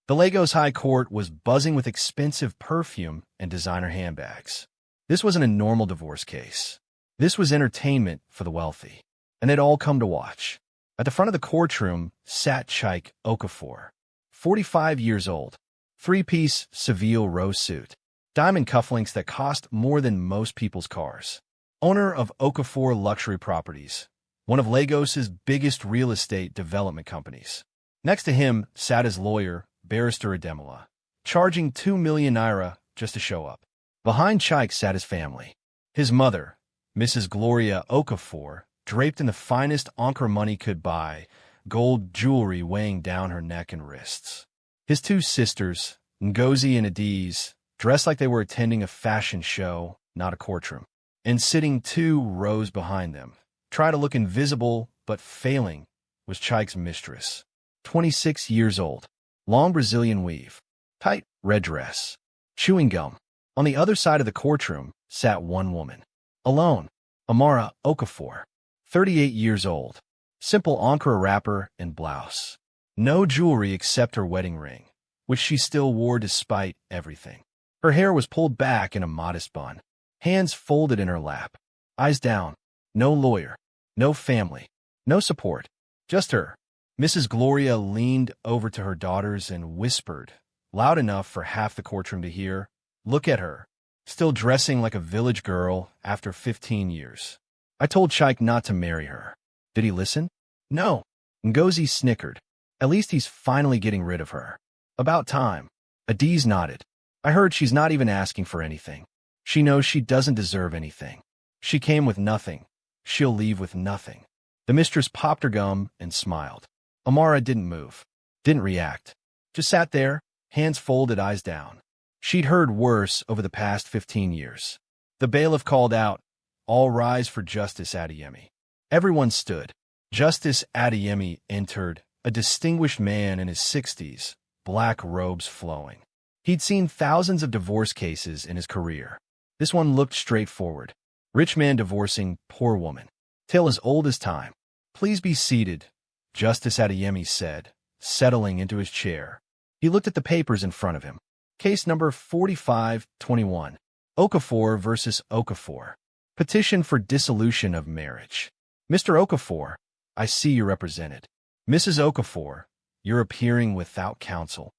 The Lagos High Court was buzzing with expensive perfume and designer handbags. This wasn't a normal divorce case. This was entertainment for the wealthy, and they'd all come to watch. At the front of the courtroom sat Chike Okafor, 45 years old, three-piece Seville rose suit, diamond cufflinks that cost more than most people's cars. Owner of Okafor Luxury Properties, one of Lagos's biggest real estate development companies. Next to him sat his lawyer, Barrister Ademola, charging 2 million naira just to show up. Behind Chike sat his family. His mother, Mrs. Gloria Okafor, draped in the finest Ankara money could buy, gold jewelry weighing down her neck and wrists. His two sisters, Ngozi and Adiz, dressed like they were attending a fashion show, not a courtroom, and sitting 2 rows behind them, trying to look invisible but failing, was Chike's mistress, 26 years old, long Brazilian weave, tight red dress, chewing gum. On the other side of the courtroom sat one woman, alone, Amara Okafor, 38 years old, simple Ankara wrapper and blouse. No jewelry except her wedding ring, which she still wore despite everything. Her hair was pulled back in a modest bun, hands folded in her lap, eyes down. No lawyer, no family, no support, just her. Mrs. Gloria leaned over to her daughters and whispered, loud enough for half the courtroom to hear, "Look at her, still dressing like a village girl after 15 years. I told Chike not to marry her." Did he listen? No. Ngozi snickered. At least he's finally getting rid of her. About time. Adiz nodded. I heard she's not even asking for anything. She knows she doesn't deserve anything. She came with nothing. She'll leave with nothing. The mistress popped her gum and smiled. Amara didn't move, didn't react. Just sat there, hands folded, eyes down. She'd heard worse over the past 15 years. The bailiff called out, "All rise for Justice Adeyemi." Everyone stood. Justice Adeyemi entered, a distinguished man in his 60s, black robes flowing. He'd seen thousands of divorce cases in his career. This one looked straightforward. Rich man divorcing poor woman. Tale as old as time. "Please be seated," Justice Adeyemi said, settling into his chair. He looked at the papers in front of him. Case number 4521. Okafor versus Okafor. Petition for dissolution of marriage. Mr. Okafor, I see you're represented. Mrs. Okafor, you're appearing without counsel.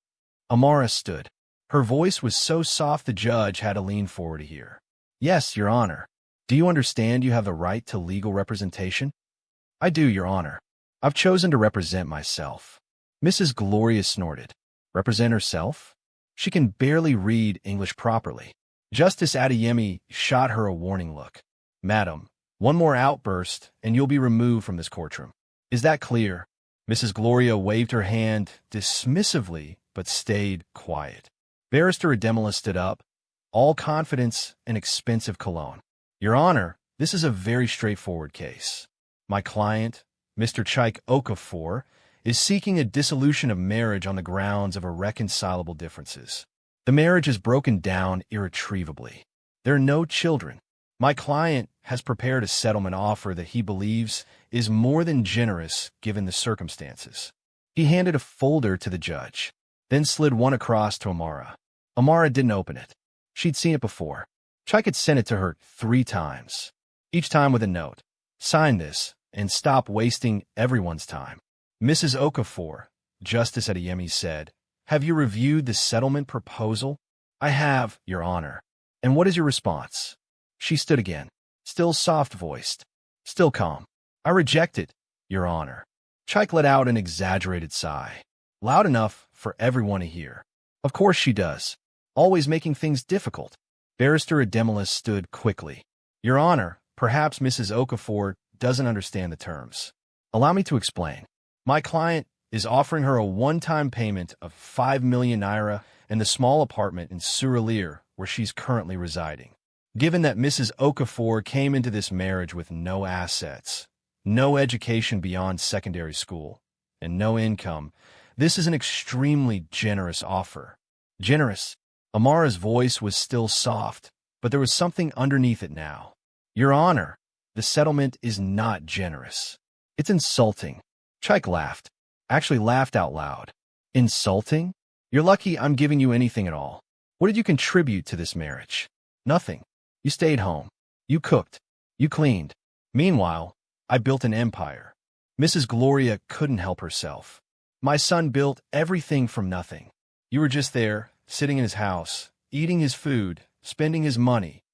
Amara stood. Her voice was so soft the judge had to lean forward to hear. Yes, Your Honor. Do you understand you have the right to legal representation? I do, Your Honor. I've chosen to represent myself. Mrs. Gloria snorted. Represent herself? She can barely read English properly. Justice Adeyemi shot her a warning look. Madam, one more outburst and you'll be removed from this courtroom. Is that clear? Mrs. Gloria waved her hand dismissively but stayed quiet. Barrister Ademola stood up, all confidence and expensive cologne. Your Honor, this is a very straightforward case. My client, Mr. Chike Okafor, is seeking a dissolution of marriage on the grounds of irreconcilable differences. The marriage is broken down irretrievably. There are no children. My client has prepared a settlement offer that he believes is more than generous given the circumstances. He handed a folder to the judge, then slid one across to Amara. Amara didn't open it. She'd seen it before. Chike had sent it to her 3 times, each time with a note. Sign this and stop wasting everyone's time. Mrs. Okafor, Justice Adeyemi said, have you reviewed the settlement proposal? I have, Your Honor. And what is your response? She stood again, still soft-voiced, still calm. I reject it, Your Honor. Chike let out an exaggerated sigh, loud enough for everyone to hear. Of course she does, always making things difficult. Barrister Ademola stood quickly. Your Honor, perhaps Mrs. Okafor doesn't understand the terms. Allow me to explain. My client is offering her a one-time payment of 5 million naira and the small apartment in Surulere where she's currently residing. Given that Mrs. Okafor came into this marriage with no assets, no education beyond secondary school, and no income, this is an extremely generous offer. Generous? Amara's voice was still soft, but there was something underneath it now. Your Honor, the settlement is not generous. It's insulting. Chike laughed, actually laughed out loud. Insulting? You're lucky I'm giving you anything at all. What did you contribute to this marriage? Nothing. You stayed home. You cooked. You cleaned. Meanwhile, I built an empire. Mrs. Gloria couldn't help herself. My son built everything from nothing. You were just there, sitting in his house, eating his food, spending his money.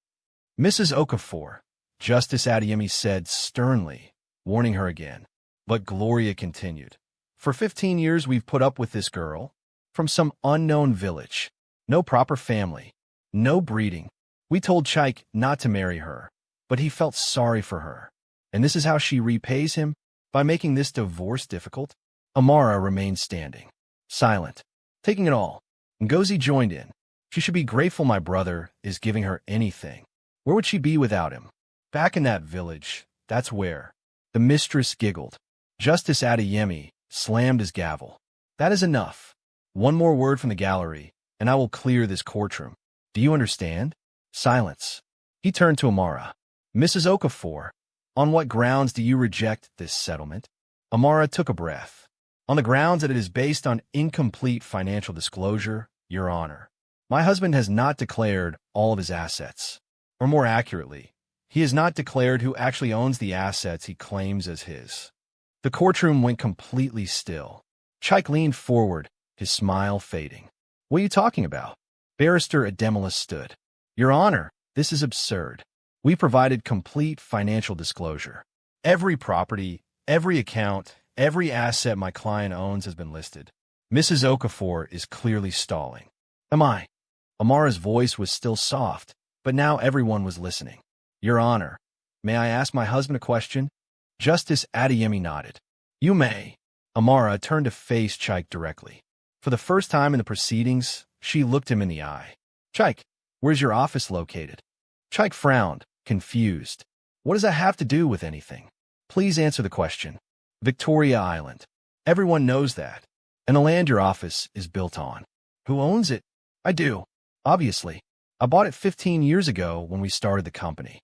Mrs. Okafor, Justice Adeyemi said sternly, warning her again. But Gloria continued. For 15 years we've put up with this girl, from some unknown village. No proper family. No breeding. We told Chaik not to marry her, but he felt sorry for her. And this is how she repays him? By making this divorce difficult? Amara remained standing, silent, taking it all. Ngozi joined in. She should be grateful my brother is giving her anything. Where would she be without him? Back in that village, that's where. The mistress giggled. Justice Adeyemi slammed his gavel. That is enough. One more word from the gallery, and I will clear this courtroom. Do you understand? Silence. He turned to Amara. Mrs. Okafor, on what grounds do you reject this settlement? Amara took a breath. On the grounds that it is based on incomplete financial disclosure, Your Honor. My husband has not declared all of his assets. Or more accurately, he has not declared who actually owns the assets he claims as his. The courtroom went completely still. Chaik leaned forward, his smile fading. What are you talking about? Barrister Ademola stood. Your Honor, this is absurd. We provided complete financial disclosure. Every property, every account, every asset my client owns has been listed. Mrs. Okafor is clearly stalling. Am I? Amara's voice was still soft, but now everyone was listening. Your Honor, may I ask my husband a question? Justice Adeyemi nodded. You may. Amara turned to face Chaik directly. For the first time in the proceedings, she looked him in the eye. Chaik, where's your office located? Chaik frowned, confused. What does that have to do with anything? Please answer the question. Victoria Island. Everyone knows that. And the land your office is built on. Who owns it? I do. Obviously. I bought it 15 years ago when we started the company.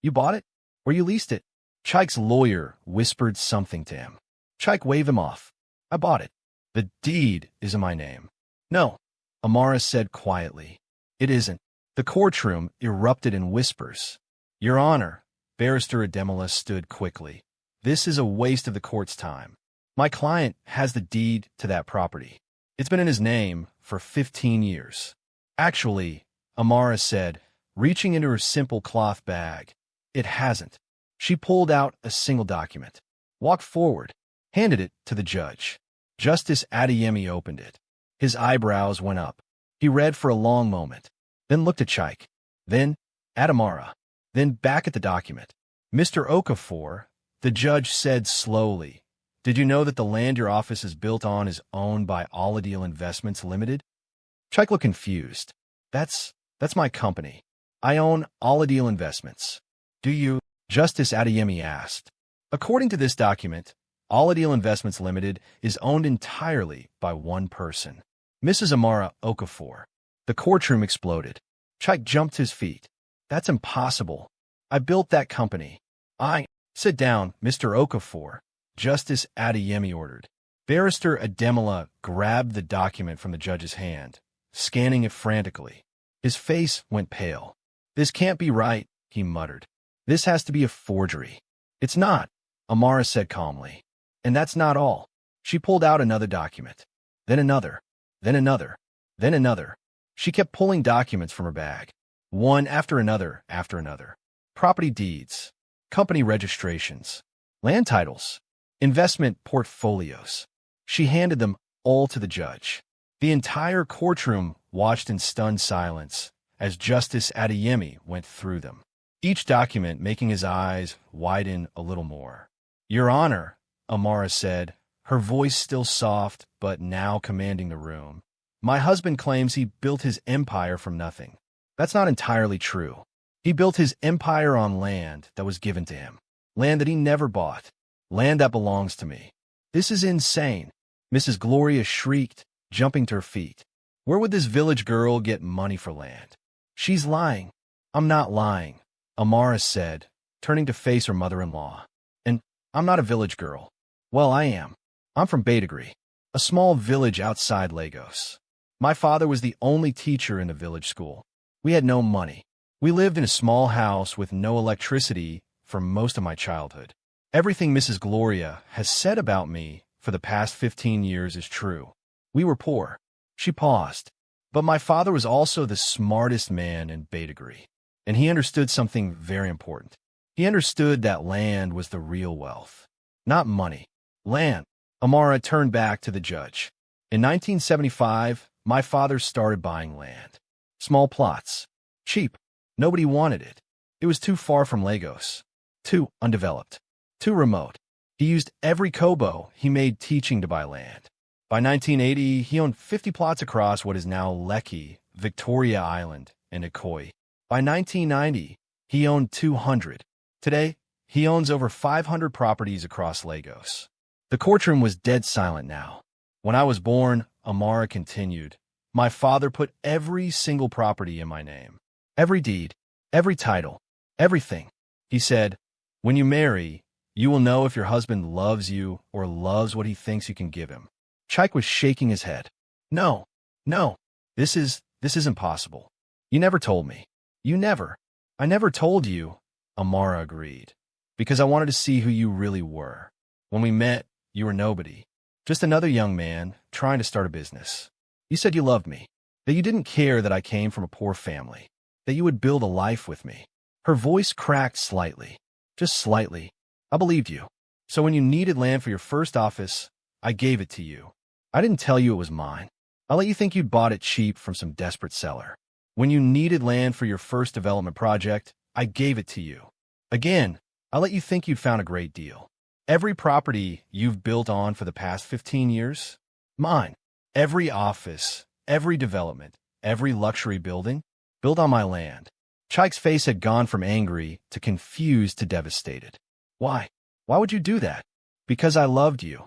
You bought it? Or you leased it? Chaik's lawyer whispered something to him. Chaik waved him off. I bought it. The deed is in my name. No, Amara said quietly. It isn't. The courtroom erupted in whispers. Your Honor, Barrister Ademola stood quickly. This is a waste of the court's time. My client has the deed to that property. It's been in his name for 15 years. Actually, Amara said, reaching into her simple cloth bag. It hasn't. She pulled out a single document, walked forward, handed it to the judge. Justice Adeyemi opened it. His eyebrows went up. He read for a long moment, then looked at Chaik, then at Amara, then back at the document. Mr. Okafor, the judge said slowly, did you know that the land your office is built on is owned by Aladil Investments Limited? Chaik looked confused. That's my company. I own Aladil Investments. Do you? Justice Adeyemi asked. According to this document, Aladil Investments Limited is owned entirely by one person, Mrs. Amara Okafor. The courtroom exploded. Chaik jumped to his feet. That's impossible. I built that company. Sit down, Mr. Okafor, Justice Adeyemi ordered. Barrister Ademola grabbed the document from the judge's hand, scanning it frantically. His face went pale. This can't be right, he muttered. This has to be a forgery. It's not, Amara said calmly. And that's not all. She pulled out another document. Then another. Then another. Then another. She kept pulling documents from her bag. One after another after another. Property deeds. Company registrations. Land titles. Investment portfolios. She handed them all to the judge. The entire courtroom watched in stunned silence as Justice Adeyemi went through them, each document making his eyes widen a little more. Your Honor, Amara said, her voice still soft but now commanding the room. My husband claims he built his empire from nothing. That's not entirely true. He built his empire on land that was given to him, land that he never bought, land that belongs to me. This is insane, Mrs. Gloria shrieked, jumping to her feet. Where would this village girl get money for land? She's lying. I'm not lying, Amara said, turning to face her mother-in-law. And I'm not a village girl. Well, I am. I'm from Badagry, a small village outside Lagos. My father was the only teacher in the village school. We had no money. We lived in a small house with no electricity for most of my childhood. Everything Mrs. Gloria has said about me for the past 15 years is true. We were poor. She paused. But my father was also the smartest man in Betagri, and he understood something very important. He understood that land was the real wealth, not money. Land. Amara turned back to the judge. In 1975, my father started buying land. Small plots. Cheap. Nobody wanted it. It was too far from Lagos. Too undeveloped. Too remote. He used every kobo he made teaching to buy land. By 1980, he owned 50 plots across what is now Lekki, Victoria Island, and Ikoyi. By 1990, he owned 200. Today, he owns over 500 properties across Lagos. The courtroom was dead silent now. When I was born, Amara continued, my father put every single property in my name. Every deed, every title, everything. He said, when you marry, you will know if your husband loves you or loves what he thinks you can give him. Chike was shaking his head. No, this isn't possible. You never told me. I never told you, Amara agreed, because I wanted to see who you really were. When we met, you were nobody. Just another young man trying to start a business. You said you loved me, that you didn't care that I came from a poor family, that you would build a life with me. Her voice cracked slightly, just slightly. I believed you. So when you needed land for your first office, I gave it to you. I didn't tell you it was mine. I let you think you'd bought it cheap from some desperate seller. When you needed land for your first development project, I gave it to you. Again, I let you think you'd found a great deal. Every property you've built on for the past 15 years, mine. Every office, every development, every luxury building, built on my land. Chike's face had gone from angry to confused to devastated. Why? Why would you do that? Because I loved you,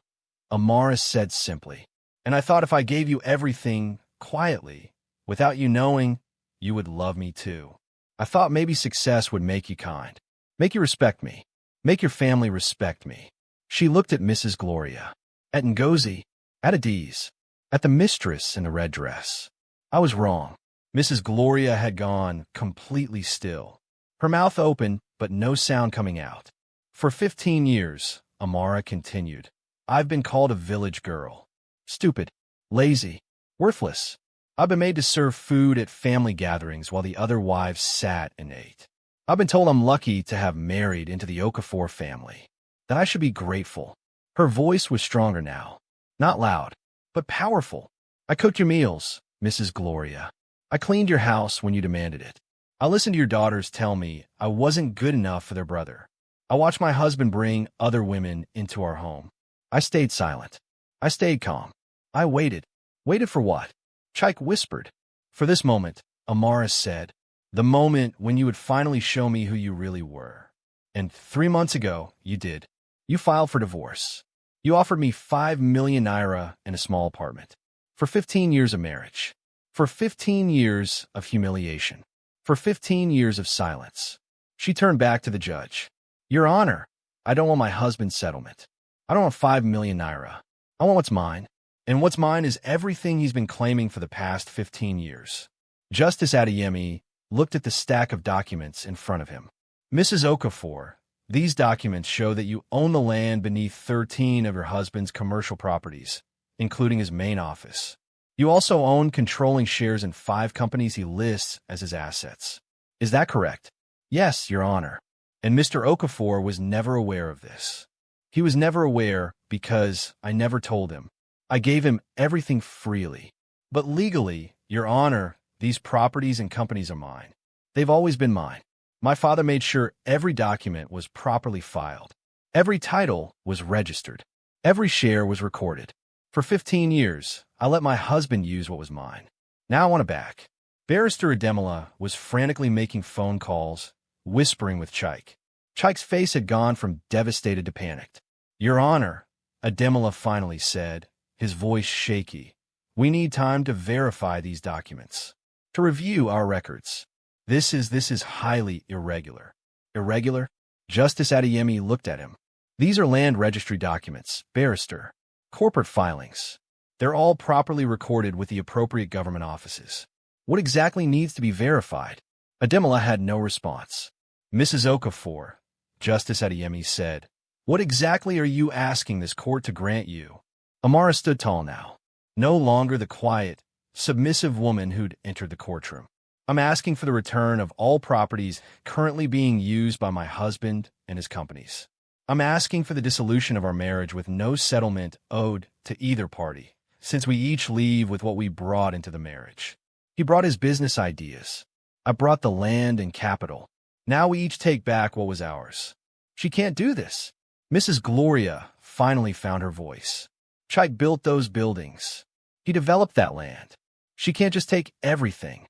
Amara said simply. And I thought if I gave you everything quietly, without you knowing, you would love me too. I thought maybe success would make you kind, make you respect me, make your family respect me. She looked at Mrs. Gloria, at Ngozi, at Adiz, at the mistress in the red dress. I was wrong. Mrs. Gloria had gone completely still, her mouth open but no sound coming out. For 15 years, Amara continued, I've been called a village girl. Stupid, lazy, worthless. I've been made to serve food at family gatherings while the other wives sat and ate. I've been told I'm lucky to have married into the Okafor family, that I should be grateful. Her voice was stronger now, not loud, but powerful. I cooked your meals, Mrs. Gloria. I cleaned your house when you demanded it. I listened to your daughters tell me I wasn't good enough for their brother. I watched my husband bring other women into our home. I stayed silent. I stayed calm. I waited. Waited for what? Chike whispered. For this moment, Amara said, the moment when you would finally show me who you really were. And 3 months ago, you did. You filed for divorce. You offered me 5 million naira and a small apartment. For 15 years of marriage. For 15 years of humiliation. For 15 years of silence. She turned back to the judge. Your Honor, I don't want my husband's settlement. I don't want 5 million naira. I want what's mine. And what's mine is everything he's been claiming for the past 15 years. Justice Adeyemi looked at the stack of documents in front of him. Mrs. Okafor, these documents show that you own the land beneath 13 of your husband's commercial properties, including his main office. You also own controlling shares in 5 companies he lists as his assets. Is that correct? Yes, Your Honor. And Mr. Okafor was never aware of this. He was never aware because I never told him. I gave him everything freely. But legally, Your Honor, these properties and companies are mine. They've always been mine. My father made sure every document was properly filed. Every title was registered. Every share was recorded. For 15 years, I let my husband use what was mine. Now I want it back. Barrister Ademola was frantically making phone calls, whispering with Chike. Chike's face had gone from devastated to panicked. Your Honor, Ademola finally said, his voice shaky. We need time to verify these documents, to review our records. This is highly irregular. Irregular? Justice Adeyemi looked at him. These are land registry documents, barrister. Corporate filings. They're all properly recorded with the appropriate government offices. What exactly needs to be verified? Ademola had no response. Mrs. Okafor, Justice Adeyemi said, what exactly are you asking this court to grant you? Amara stood tall now, no longer the quiet, submissive woman who'd entered the courtroom. I'm asking for the return of all properties currently being used by my husband and his companies. I'm asking for the dissolution of our marriage with no settlement owed to either party, since we each leave with what we brought into the marriage. He brought his business ideas. I brought the land and capital. Now we each take back what was ours. She can't do this. Mrs. Gloria finally found her voice. Chike built those buildings. He developed that land. She can't just take everything.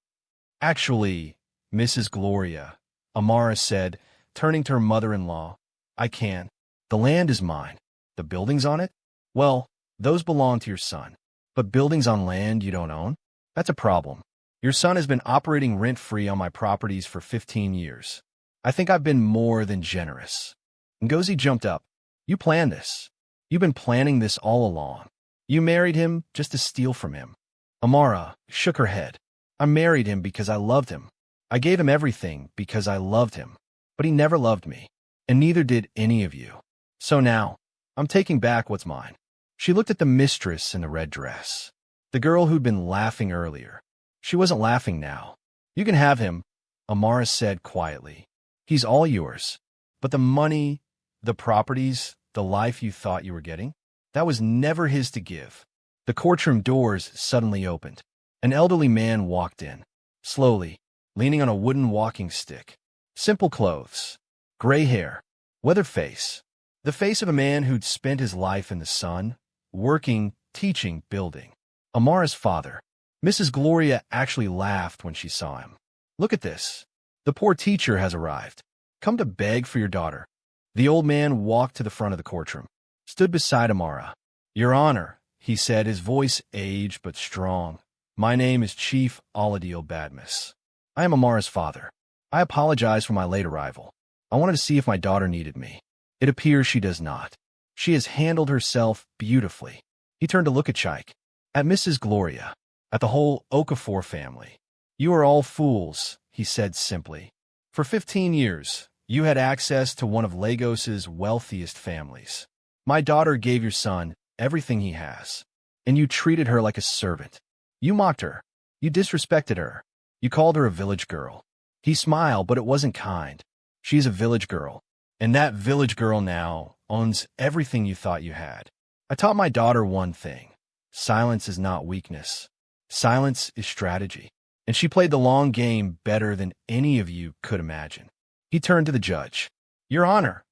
Actually, Mrs. Gloria, Amara said, turning to her mother-in-law, I can. The land is mine. The buildings on it? Well, those belong to your son. But buildings on land you don't own? That's a problem. Your son has been operating rent-free on my properties for 15 years. I think I've been more than generous. Ngozi jumped up. You planned this. You've been planning this all along. You married him just to steal from him. Amara shook her head. I married him because I loved him. I gave him everything because I loved him. But he never loved me, and neither did any of you. So now, I'm taking back what's mine. She looked at the mistress in the red dress, the girl who'd been laughing earlier. She wasn't laughing now. You can have him, Amara said quietly. He's all yours. But the money, the properties, the life you thought you were getting, that was never his to give. The courtroom doors suddenly opened. An elderly man walked in, slowly, leaning on a wooden walking stick. Simple clothes, gray hair, weathered face. The face of a man who'd spent his life in the sun, working, teaching, building. Amara's father. Mrs. Gloria actually laughed when she saw him. Look at this. The poor teacher has arrived. Come to beg for your daughter. The old man walked to the front of the courtroom, stood beside Amara. Your Honor, he said, his voice aged but strong. My name is Chief Aladil Badmus. I am Amara's father. I apologize for my late arrival. I wanted to see if my daughter needed me. It appears she does not. She has handled herself beautifully. He turned to look at Chike, at Mrs. Gloria, at the whole Okafor family. You are all fools, he said simply. For 15 years, you had access to one of Lagos's wealthiest families. My daughter gave your son everything he has, and you treated her like a servant. You mocked her. You disrespected her. You called her a village girl. He smiled, but it wasn't kind. She's a village girl, and that village girl now owns everything you thought you had. I taught my daughter one thing. Silence is not weakness. Silence is strategy. And she played the long game better than any of you could imagine. He turned to the judge. Your Honor,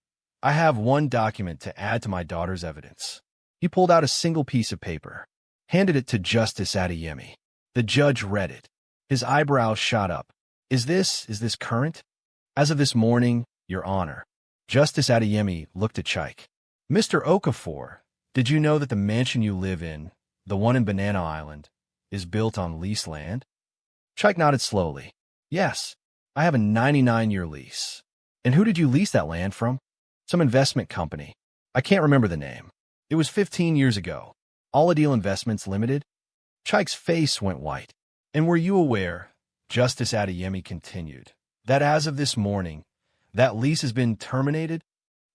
I have one document to add to my daughter's evidence. He pulled out a single piece of paper, handed it to Justice Adeyemi. The judge read it. His eyebrows shot up. Is this current? As of this morning, Your Honor. Justice Adeyemi looked at Chike. Mr. Okafor, did you know that the mansion you live in, the one in Banana Island, is built on leased land? Chike nodded slowly. Yes, I have a 99-year lease. And who did you lease that land from? Some investment company. I can't remember the name. It was 15 years ago. Aladil Investments Limited? Chike's face went white. And were you aware, Justice Adeyemi continued, that as of this morning, that lease has been terminated?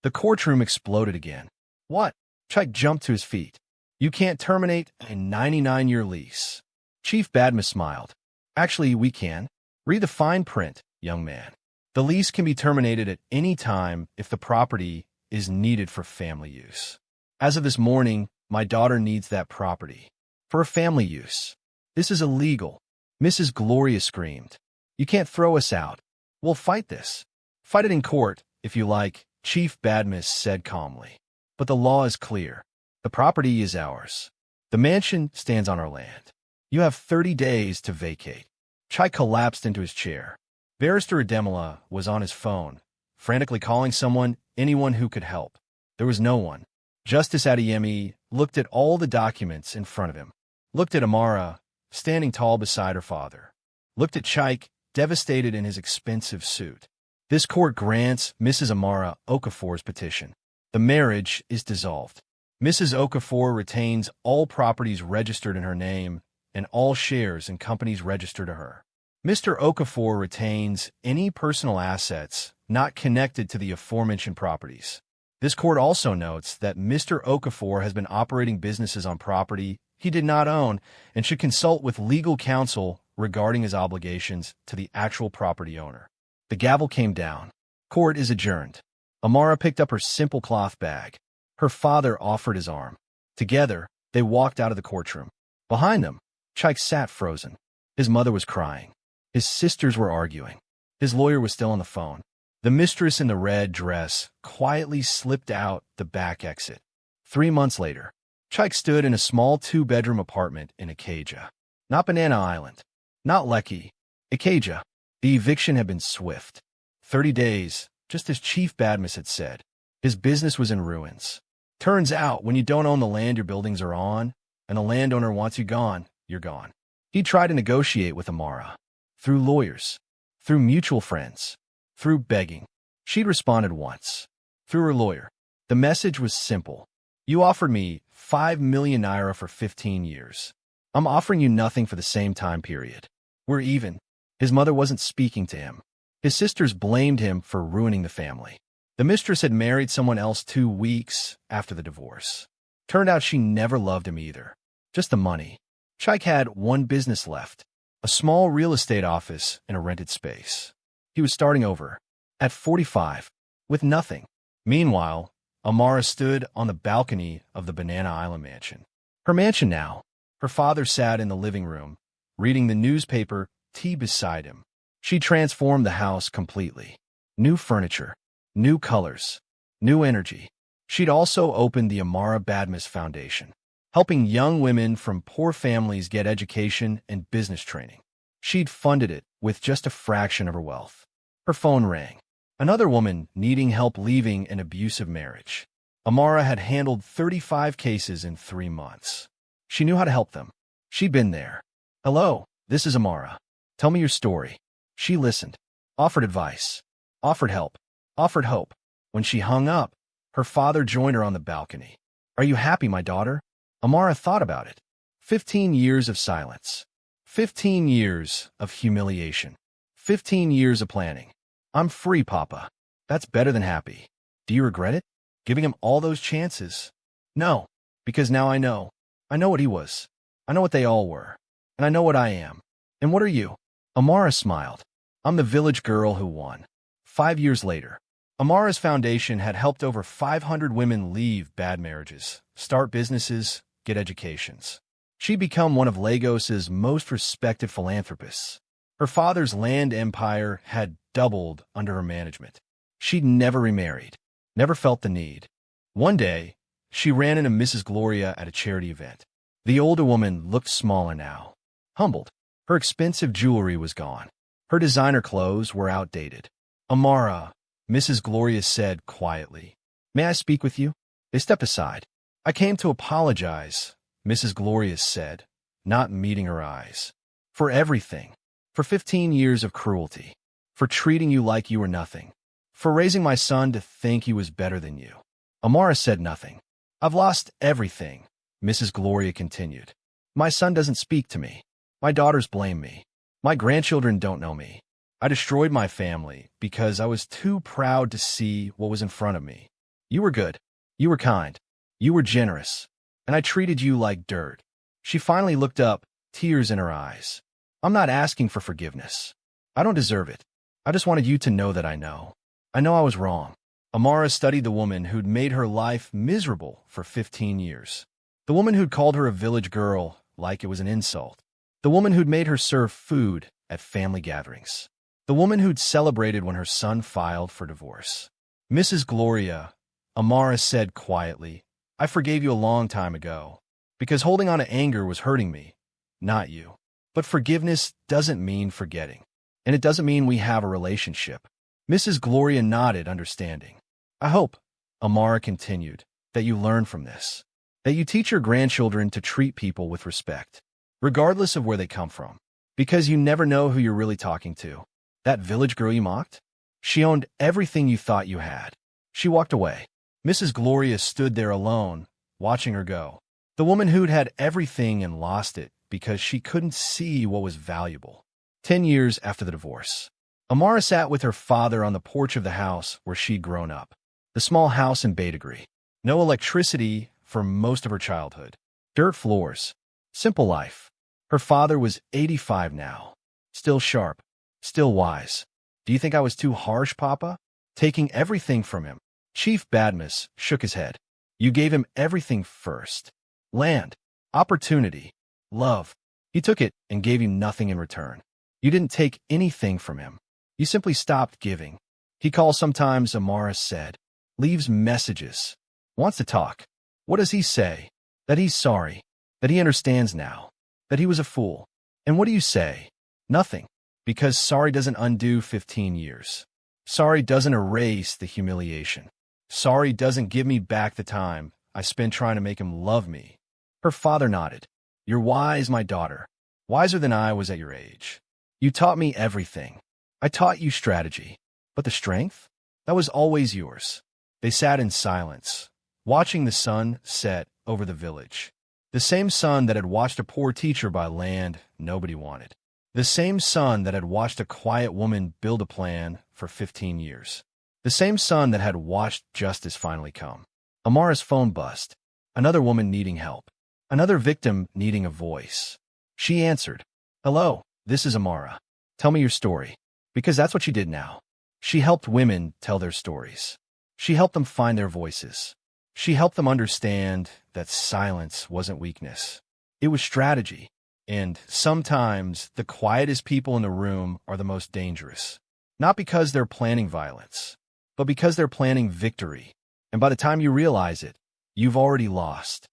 The courtroom exploded again. What? Chike jumped to his feet. You can't terminate a 99-year lease. Chief Badmus smiled. Actually, we can. Read the fine print, young man. The lease can be terminated at any time if the property is needed for family use. As of this morning, my daughter needs that property for family use. This is illegal. Mrs. Gloria screamed. You can't throw us out. We'll fight this. Fight it in court, if you like, Chief Badmus said calmly. But the law is clear. The property is ours. The mansion stands on our land. You have 30 days to vacate. Chike collapsed into his chair. Barrister Ademola was on his phone, frantically calling someone, anyone who could help. There was no one. Justice Adeyemi looked at all the documents in front of him, looked at Amara, standing tall beside her father, looked at Chike, devastated in his expensive suit. This court grants Mrs. Amara Okafor's petition. The marriage is dissolved. Mrs. Okafor retains all properties registered in her name and all shares in companies registered to her. Mr. Okafor retains any personal assets not connected to the aforementioned properties. This court also notes that Mr. Okafor has been operating businesses on property he did not own and should consult with legal counsel regarding his obligations to the actual property owner. The gavel came down. Court is adjourned. Amara picked up her simple cloth bag. Her father offered his arm. Together, they walked out of the courtroom. Behind them, Chike sat frozen. His mother was crying. His sisters were arguing. His lawyer was still on the phone. The mistress in the red dress quietly slipped out the back exit. 3 months later, Chike stood in a small 2-bedroom apartment in Acadia. Not Banana Island. Not Lekki. Acadia. The eviction had been swift. 30 days, just as Chief Badmus had said. His business was in ruins. Turns out, when you don't own the land your buildings are on, and the landowner wants you gone, you're gone. He tried to negotiate with Amara. Through lawyers. Through mutual friends. Through begging. She'd responded once. Through her lawyer. The message was simple. You offered me 5 million naira for 15 years. I'm offering you nothing for the same time period. We're even. His mother wasn't speaking to him. His sisters blamed him for ruining the family. The mistress had married someone else 2 weeks after the divorce. Turned out she never loved him either. Just the money. Chike had one business left. A small real estate office in a rented space. He was starting over. At 45. With nothing. Meanwhile, Amara stood on the balcony of the Banana Island mansion. Her mansion now. Her father sat in the living room, reading the newspaper, tea beside him. She transformed the house completely. New furniture. New colors, new energy. She'd also opened the Amara Badmus Foundation, helping young women from poor families get education and business training. She'd funded it with just a fraction of her wealth. Her phone rang. Another woman needing help leaving an abusive marriage. Amara had handled 35 cases in 3 months. She knew how to help them. She'd been there. Hello, this is Amara. Tell me your story. She listened, offered advice, offered help. Offered hope. When she hung up, her father joined her on the balcony. Are you happy, my daughter? Amara thought about it. 15 years of silence. 15 years of humiliation. 15 years of planning. I'm free, Papa. That's better than happy. Do you regret it? Giving him all those chances? No, because now I know. I know what he was. I know what they all were. And I know what I am. And what are you? Amara smiled. I'm the village girl who won. 5 years later, Amara's foundation had helped over 500 women leave bad marriages, start businesses, get educations. She'd become one of Lagos's most respected philanthropists. Her father's land empire had doubled under her management. She'd never remarried, never felt the need. One day, she ran into Mrs. Gloria at a charity event. The older woman looked smaller now, humbled. Her expensive jewelry was gone. Her designer clothes were outdated. Amara, Mrs. Gloria said quietly, "May I speak with you?" They stepped aside. "I came to apologize," Mrs. Gloria said, not meeting her eyes. "For everything. For 15 years of cruelty. For treating you like you were nothing. For raising my son to think he was better than you." Amara said nothing. "I've lost everything," Mrs. Gloria continued. "My son doesn't speak to me. My daughters blame me. My grandchildren don't know me. I destroyed my family because I was too proud to see what was in front of me. You were good. You were kind. You were generous. And I treated you like dirt." She finally looked up, tears in her eyes. "I'm not asking for forgiveness. I don't deserve it. I just wanted you to know that I know. I know I was wrong." Amara studied the woman who'd made her life miserable for 15 years. The woman who'd called her a village girl like it was an insult. The woman who'd made her serve food at family gatherings. The woman who'd celebrated when her son filed for divorce. "Mrs. Gloria," Amara said quietly, "I forgave you a long time ago, because holding on to anger was hurting me, not you. But forgiveness doesn't mean forgetting, and it doesn't mean we have a relationship." Mrs. Gloria nodded, understanding. "I hope," Amara continued, "that you learn from this, that you teach your grandchildren to treat people with respect, regardless of where they come from, because you never know who you're really talking to. That village girl you mocked? She owned everything you thought you had." She walked away. Mrs. Gloria stood there alone, watching her go. The woman who'd had everything and lost it because she couldn't see what was valuable. 10 years after the divorce, Amara sat with her father on the porch of the house where she'd grown up. The small house in Betagri. No electricity for most of her childhood. Dirt floors. Simple life. Her father was 85 now. Still sharp. Still wise. Do you think I was too harsh, Papa? Taking everything from him. Chief Badmus shook his head. You gave him everything first. Land. Opportunity. Love. He took it and gave him nothing in return. You didn't take anything from him. You simply stopped giving. He calls sometimes, Amara said. Leaves messages. Wants to talk. What does he say? That he's sorry. That he understands now. That he was a fool. And what do you say? Nothing. Because sorry doesn't undo 15 years. Sorry doesn't erase the humiliation. Sorry doesn't give me back the time I spent trying to make him love me. Her father nodded. You're wise, my daughter. Wiser than I was at your age. You taught me everything. I taught you strategy. But the strength? That was always yours. They sat in silence, watching the sun set over the village. The same sun that had watched a poor teacher buy land nobody wanted. The same sun that had watched a quiet woman build a plan for 15 years. The same sun that had watched justice finally come. Amara's phone buzzed. Another woman needing help. Another victim needing a voice. She answered. Hello, this is Amara. Tell me your story. Because that's what she did now. She helped women tell their stories. She helped them find their voices. She helped them understand that silence wasn't weakness. It was strategy. And sometimes the quietest people in the room are the most dangerous. Not because they're planning violence, but because they're planning victory. And by the time you realize it, you've already lost.